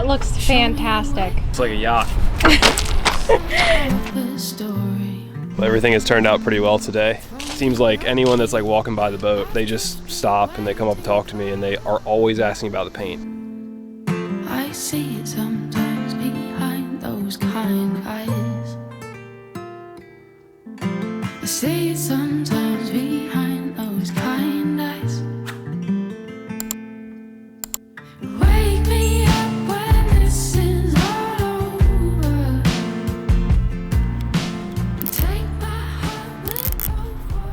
looks fantastic. It's like a yacht. Everything has turned out pretty well today. Seems like anyone that's like walking by the boat, they just stop and they come up and talk to me, and they are always asking about the paint. I see it sometimes behind those kind eyes. I see it sometimes behind those kind eyes. Wake me up when this is all over. Take my heart with over.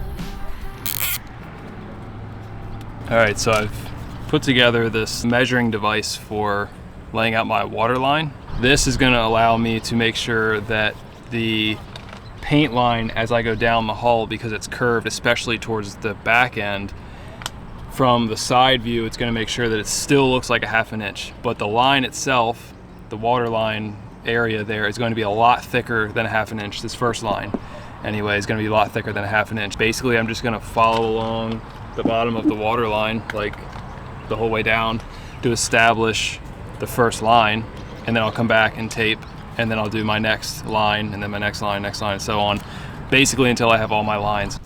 All right, so I've put together this measuring device for laying out my water line. This is gonna allow me to make sure that the paint line as I go down the hull, because it's curved, especially towards the back end, from the side view, it's gonna make sure that it still looks like a 1/2 inch. But the line itself, the water line area there, is going to be a lot thicker than a 1/2 inch. This first line, anyway, is gonna be a lot thicker than a 1/2 inch. Basically, I'm just gonna follow along the bottom of the water line, like the whole way down, to establish the first line, and then I'll come back and tape, and then I'll do my next line, and then my next line, and so on, basically until I have all my lines.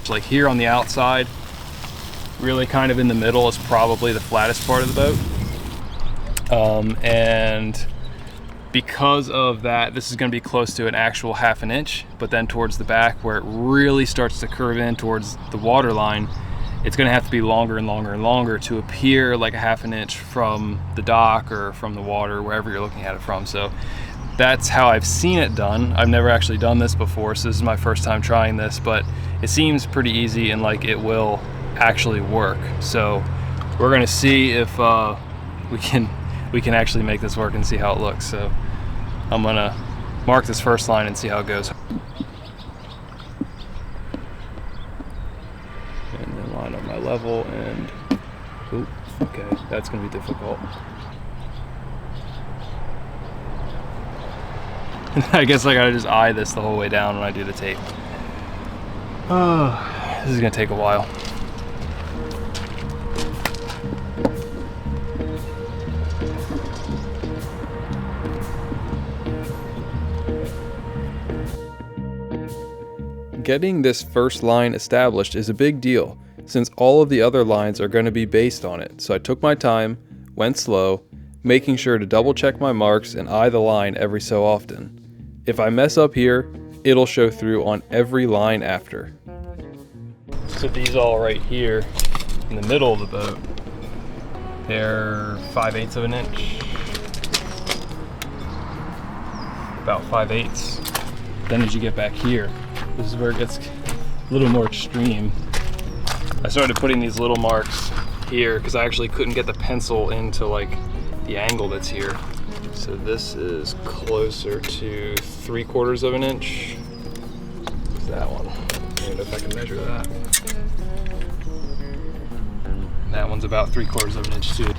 Like here on the outside, really kind of in the middle, is probably the flattest part of the boat. And because of that, this is going to be close to an actual 1/2 inch, but then towards the back where it really starts to curve in towards the water line, it's going to have to be longer and longer and longer to appear like a 1/2 inch from the dock or from the water, wherever you're looking at it from. So that's how I've seen it done. I've never actually done this before, so this is my first time trying this, but it seems pretty easy and like it will actually work. So we're going to see if we can actually make this work and see how it looks. So I'm gonna mark this first line and see how it goes. And then line up my level and, ooh, okay, that's gonna be difficult. I guess I gotta just eye this the whole way down when I do the tape. Oh, this is gonna take a while. Getting this first line established is a big deal, since all of the other lines are going to be based on it. So I took my time, went slow, making sure to double check my marks and eye the line every so often. If I mess up here, it'll show through on every line after. So these all right here in the middle of the boat, they're 5/8 of an inch. About 5/8. Then as you get back here, this is where it gets a little more extreme. I started putting these little marks here because I actually couldn't get the pencil into like the angle that's here. So this is closer to 3/4 of an inch. What's that one? I don't know if I can measure that. And that one's about 3/4 of an inch too.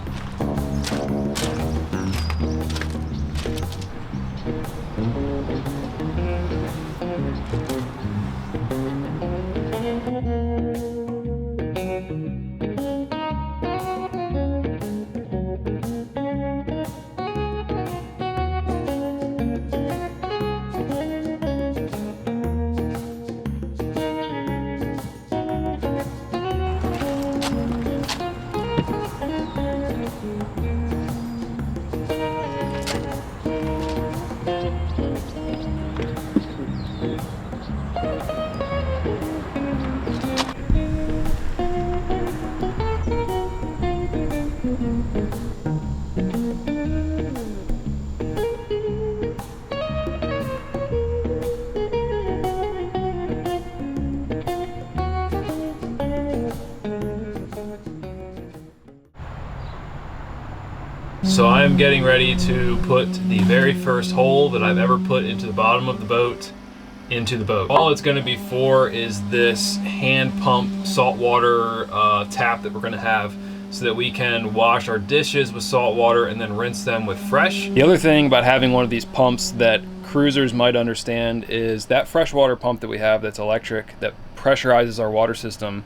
So I am getting ready to put the very first hole that I've ever put into the bottom of the boat into the boat. All it's going to be for is this hand pump saltwater tap that we're going to have so that we can wash our dishes with salt water and then rinse them with fresh. The other thing about having one of these pumps that cruisers might understand is that freshwater pump that we have that's electric, that pressurizes our water system,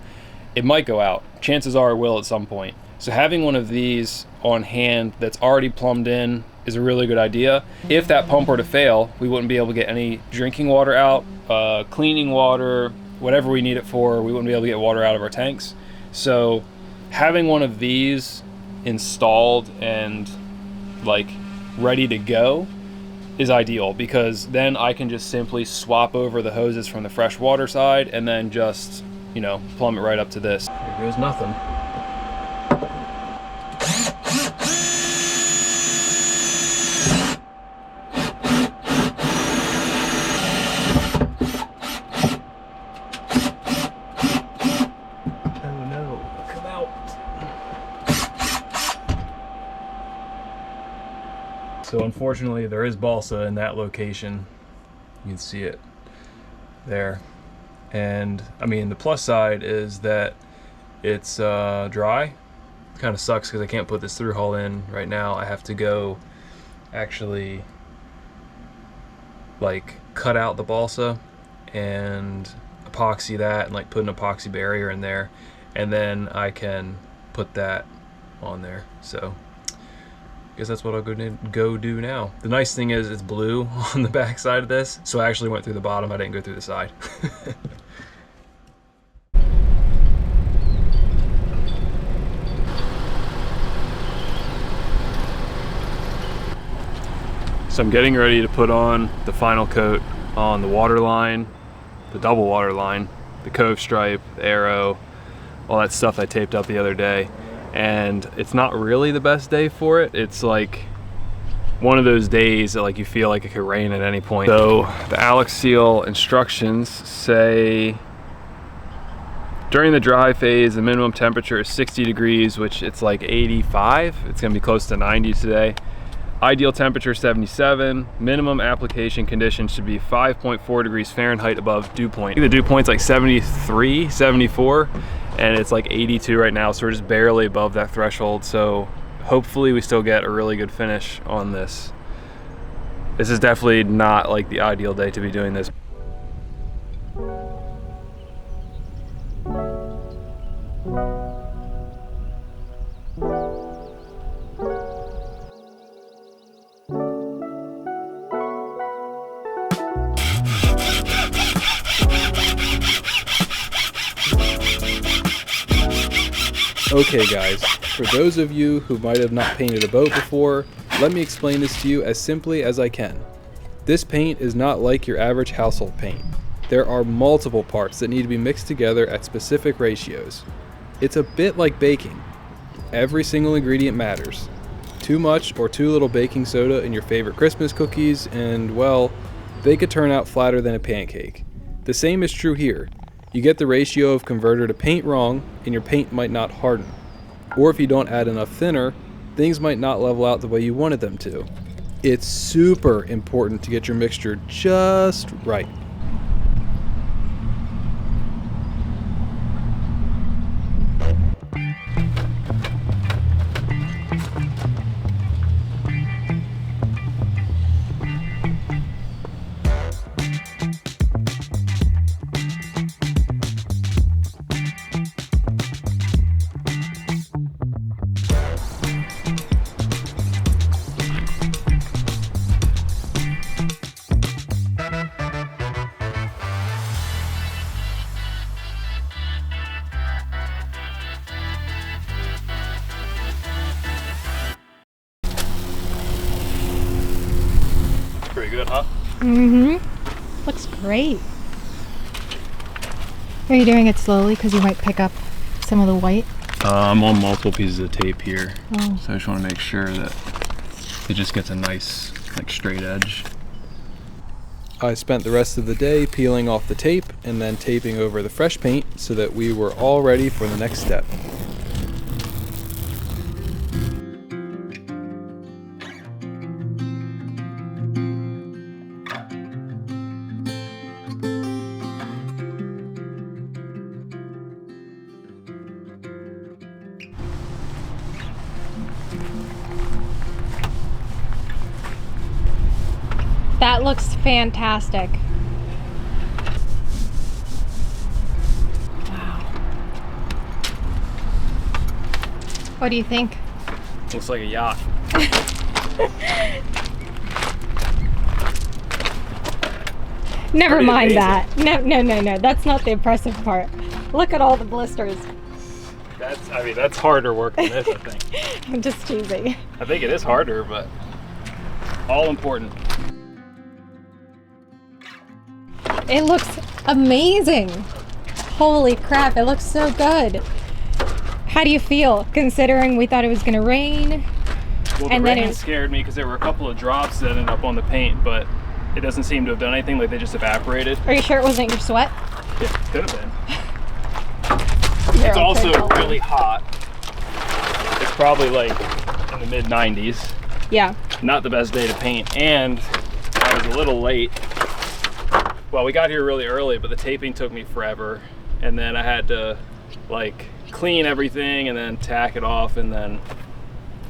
it might go out. Chances are it will at some point. So having one of these on hand that's already plumbed in is a really good idea. If that pump were to fail, we wouldn't be able to get any drinking water out, cleaning water, whatever we need it for, we wouldn't be able to get water out of our tanks. So having one of these installed and like ready to go is ideal, because then I can just simply swap over the hoses from the freshwater side and then just, you know, plumb it right up to this. Here goes nothing. Oh no, come out. So unfortunately there is balsa in that location. You can see it there. And I mean, the plus side is that it's dry. Kind of sucks because I can't put this through hull in right now. I have to go actually like cut out the balsa and epoxy that and like put an epoxy barrier in there, and then I can put that on there. So I guess that's what I'll go do now. The nice thing is it's blue on the back side of this, so I actually went through the bottom. I didn't go through the side. So I'm getting ready to put on the final coat on the waterline, the double waterline, the cove stripe, the arrow, all that stuff I taped up the other day. And it's not really the best day for it. It's like one of those days that like you feel like it could rain at any point. So the Alex Seal instructions say during the dry phase, the minimum temperature is 60 degrees, which it's like 85. It's gonna be close to 90 today. Ideal temperature 77. Minimum application conditions should be 5.4 degrees Fahrenheit above dew point. The dew point's like 73, 74, and it's like 82 right now, so we're just barely above that threshold. So hopefully we still get a really good finish on this. This is definitely not like the ideal day to be doing this. Okay guys, for those of you who might have not painted a boat before, let me explain this to you as simply as I can. This paint is not like your average household paint. There are multiple parts that need to be mixed together at specific ratios. It's a bit like baking. Every single ingredient matters. Too much or too little baking soda in your favorite Christmas cookies and, well, they could turn out flatter than a pancake. The same is true here. You get the ratio of converter to paint wrong and your paint might not harden. Or if you don't add enough thinner, things might not level out the way you wanted them to. It's super important to get your mixture just right. Pretty good, huh? Mm-hmm. Looks great. Are you doing it slowly because you might pick up some of the white? I'm on multiple pieces of tape here, Oh. so I just want to make sure that it just gets a nice, like, straight edge. I spent the rest of the day peeling off the tape and then taping over the fresh paint so that we were all ready for the next step. That looks fantastic. Wow. What do you think? Looks like a yacht. Never Pretty mind amazing. that. No. That's not the impressive part. Look at all the blisters. That's harder work than this, I think. I'm just teasing. I think it is harder, but all important. It looks amazing. Holy crap, it looks so good. How do you feel considering we thought it was gonna rain? Well, And the then rain it- scared me because there were a couple of drops that ended up on the paint, but it doesn't seem to have done anything, like they just evaporated. Are you sure it wasn't your sweat? Yeah, could have been. You're It's all also purple. really hot. It's probably like in the mid 90s. Yeah. Not the best day to paint, and I was a little late. Well, we got here really early, but the taping took me forever, and then I had to like clean everything and then tack it off and then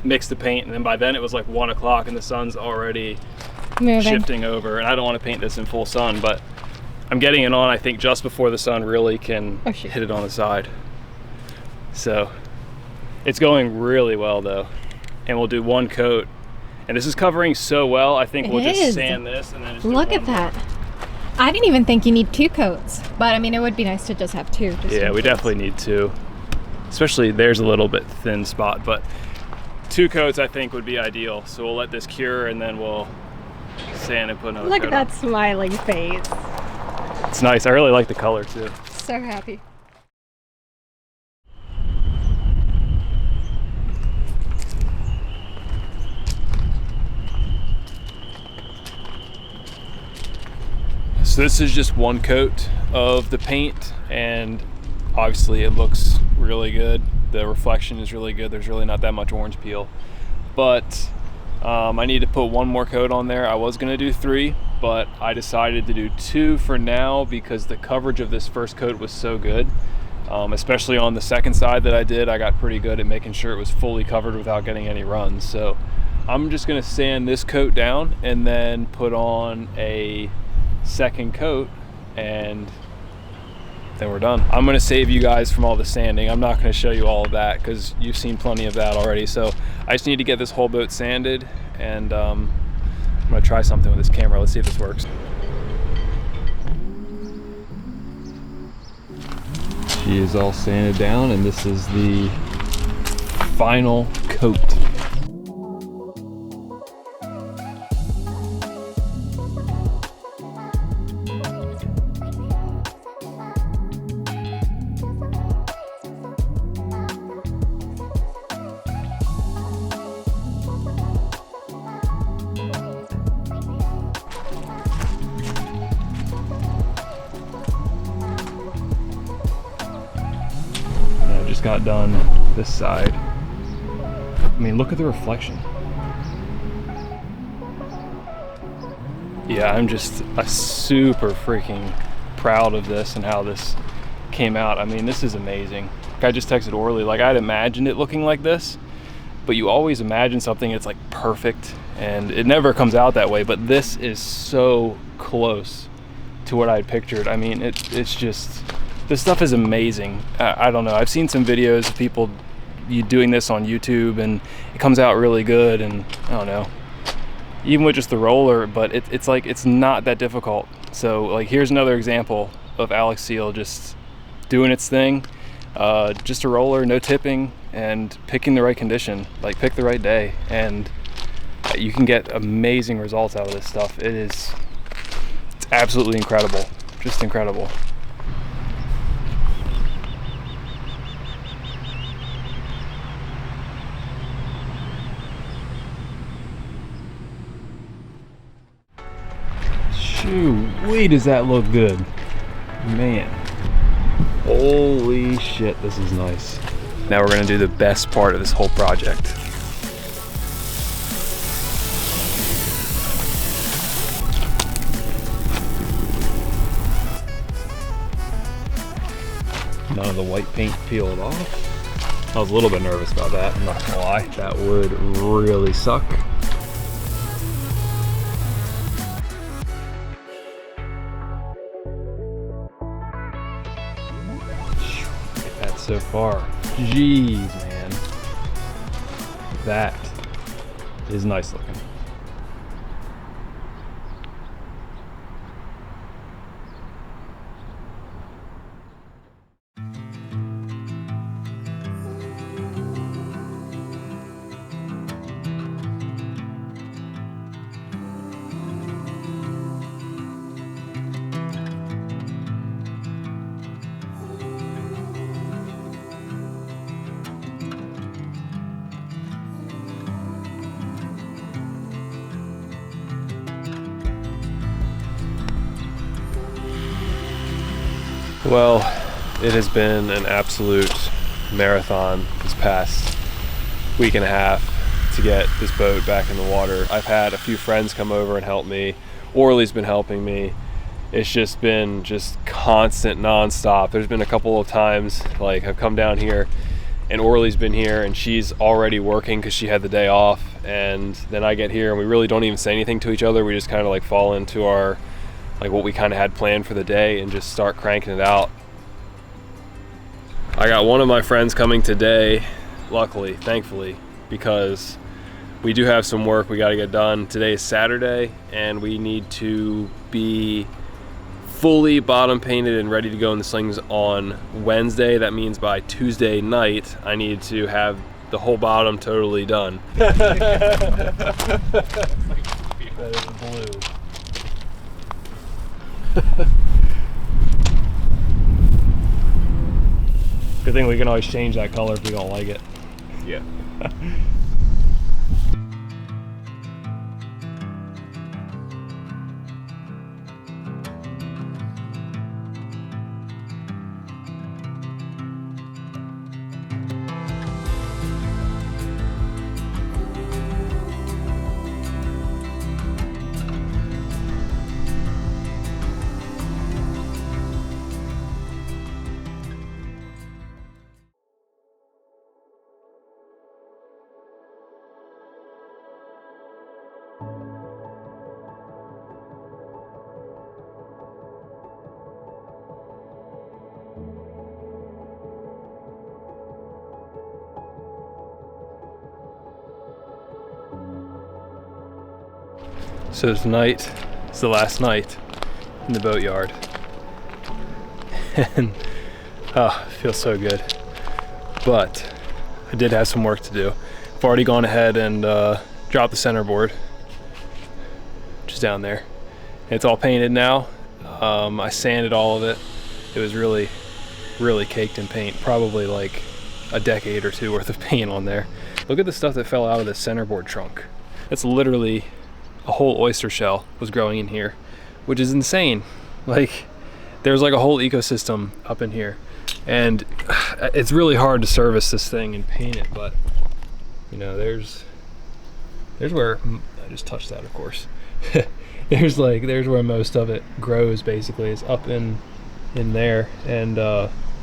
mix the paint, and then by then it was like 1 o'clock and the sun's already Moving. shifting over, and I don't want to paint this in full sun, but I'm getting it on, I think, just before the sun really can Oh, shoot. hit it on the side. So it's going really well though, and we'll do one coat, and this is covering so well. I think we'll It just is. sand this and then just do Look one at more. that. I didn't even think you need 2 coats, but I mean, it would be nice to just have 2. Just Yeah, in we case. definitely need 2, especially there's a little bit thin spot, but 2 coats I think would be ideal. So we'll let this cure and then we'll sand and put another Look coat at on. that smiling face. It's nice. I really like the color too. So happy. So this is just one coat of the paint, and obviously it looks really good. The reflection is really good. There's really not that much orange peel, but I need to put one more coat on there. I was gonna do 3, but I decided to do 2 for now because the coverage of this first coat was so good. Especially on the second side that I did, I got pretty good at making sure it was fully covered without getting any runs. So I'm just gonna sand this coat down and then put on a second coat, and then we're done. I'm gonna save you guys from all the sanding. I'm not gonna show you all of that because you've seen plenty of that already. So I just need to get this whole boat sanded, and I'm gonna try something with this camera. Let's see if this works. She is all sanded down, and this is the final coat. Just got done this side. I mean, look at the reflection. Yeah, I'm just super freaking proud of this and how this came out. I mean, this is amazing. I just texted Orly, like, I'd imagined it looking like this, but you always imagine something that's like perfect, and it never comes out that way, but this is so close to what I'd pictured. I mean, it's just, this stuff is amazing. I don't know, I've seen some videos of people doing this on YouTube, and it comes out really good, and I don't know, even with just the roller, but it's like, it's not that difficult. So like, here's another example of Alex Seal just doing its thing. Just a roller, no tipping, and picking the right condition, like pick the right day, and you can get amazing results out of this stuff. It's absolutely incredible, just incredible. Shoo-wee, does that look good, man. Holy shit, this is nice. Now we're gonna do the best part of this whole project. None of the white paint peeled off. I was a little bit nervous about that, I'm not gonna lie. That would really suck. so far. Jeez, man. That is nice looking. Well, it has been an absolute marathon this past week and a half to get this boat back in the water. I've had a few friends come over and help me. Orly's been helping me. It's just been constant nonstop. There's been a couple of times like I've come down here and Orly's been here and she's already working because she had the day off, and then I get here and we really don't even say anything to each other. We just kind of like fall into our what we kind of had planned for the day and just start cranking it out. I got one of my friends coming today, luckily, thankfully, because we do have some work we got to get done. Today is Saturday and we need to be fully bottom painted and ready to go in the slings on Wednesday. That means by Tuesday night I need to have the whole bottom totally done. That is blue. Good thing we can always change that color if we don't like it. Yeah. So tonight is the last night in the boatyard, and it feels so good. But I did have some work to do. I've already gone ahead and dropped the centerboard, which is down there. It's all painted now. I sanded all of it. It was really caked in paint, probably like a decade or two worth of paint on there. Look at the stuff that fell out of the centerboard trunk. It's literally a whole oyster shell was growing in here, which is insane. Like, there's like a whole ecosystem up in here, and it's really hard to service this thing and paint it, but you know, there's where I just touched that, of course. there's where most of it grows, basically. It's up in there, and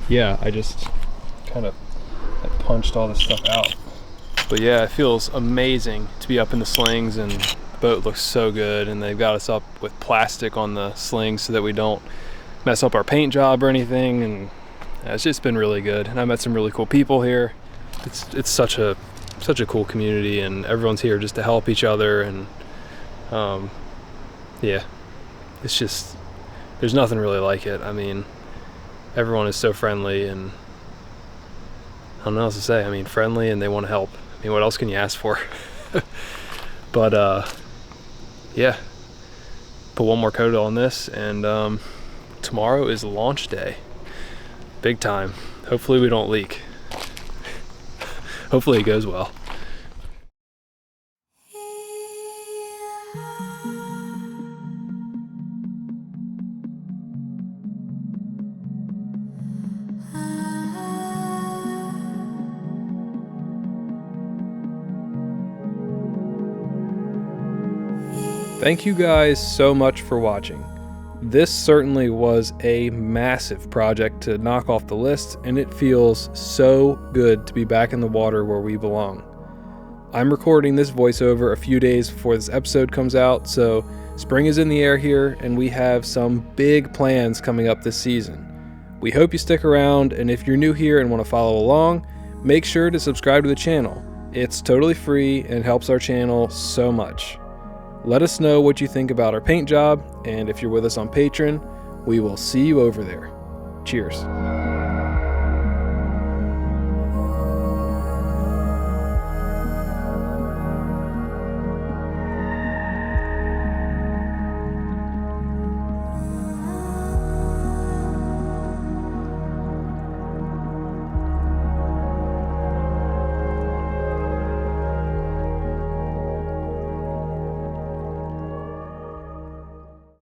yeah, I just kind of punched all this stuff out. But yeah, it feels amazing to be up in the slings, and the boat looks so good, and they've got us up with plastic on the slings so that we don't mess up our paint job or anything, and it's just been really good. And I met some really cool people here. It's such a cool community, and everyone's here just to help each other, and yeah, it's just, there's nothing really like it. I mean, everyone is so friendly, and I don't know what else to say. I mean, friendly, and they want to help. I mean, what else can you ask for? But yeah, put one more coat on this, and tomorrow is launch day. Big time. Hopefully we don't leak. Hopefully it goes well. Thank you guys so much for watching. This certainly was a massive project to knock off the list, and it feels so good to be back in the water where we belong. I'm recording this voiceover a few days before this episode comes out, so spring is in the air here, and we have some big plans coming up this season. We hope you stick around, and if you're new here and want to follow along, make sure to subscribe to the channel. It's totally free and helps our channel so much. Let us know what you think about our paint job, and if you're with us on Patreon, we will see you over there. Cheers.